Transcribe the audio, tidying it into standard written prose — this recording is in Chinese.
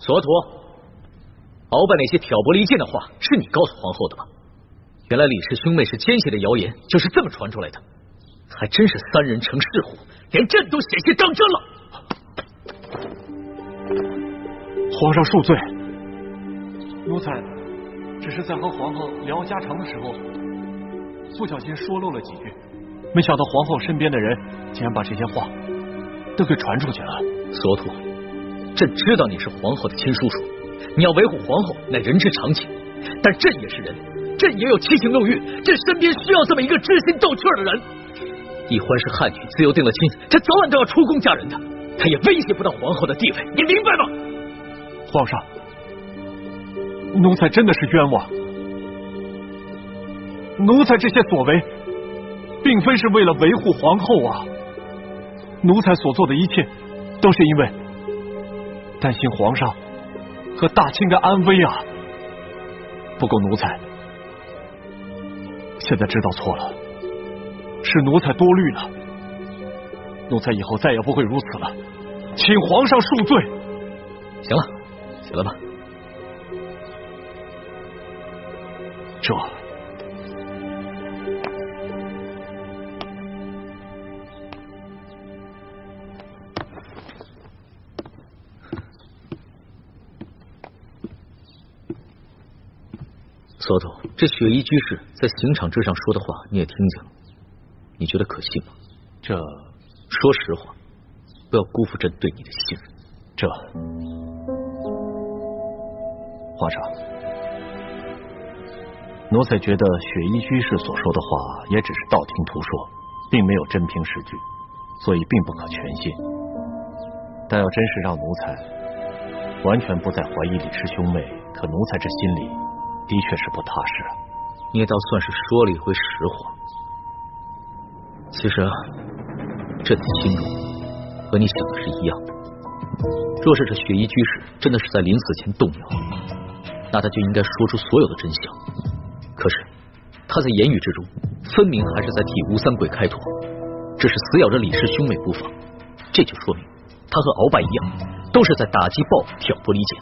索土，鳌拜那些挑拨离间的话是你告诉皇后的吗？原来李氏兄妹是奸邪的谣言就是这么传出来的，还真是三人成狮虎，连朕都险些当真了。皇上恕罪，奴才只是在和皇后聊家常的时候，不小心说漏了几句，没想到皇后身边的人竟然把这些话都给传出去了。索土，朕知道你是皇后的亲叔叔，你要维护皇后乃人之常情，但朕也是人，朕也有七情六欲，朕身边需要这么一个知心斗趣的人。奕欢是汉女，自幼定了亲，他早晚都要出宫嫁人的，他也威胁不到皇后的地位，你明白吗？皇上，奴才真的是冤枉，奴才这些所为并非是为了维护皇后啊，奴才所做的一切都是因为担心皇上和大清的安危啊。不过奴才现在知道错了，是奴才多虑了，奴才以后再也不会如此了，请皇上恕罪。行了，起来吧。这索土，这雪衣居士在刑场之上说的话你也听见了，你觉得可信吗？这说实话，不要辜负朕对你的信任。这皇上，奴才觉得雪衣居士所说的话也只是道听途说，并没有真凭实据，所以并不可全信。但要真是让奴才完全不再怀疑李氏兄妹，可奴才这心里的确是不踏实啊。你也倒算是说了一回实话。其实啊，朕的心中和你想的是一样的。若是这雪衣居士真的是在临死前动摇，那他就应该说出所有的真相。可是他在言语之中，分明还是在替吴三桂开脱，只是死咬着李氏兄妹不放。这就说明他和鳌拜一样，都是在打击报复、挑拨离间。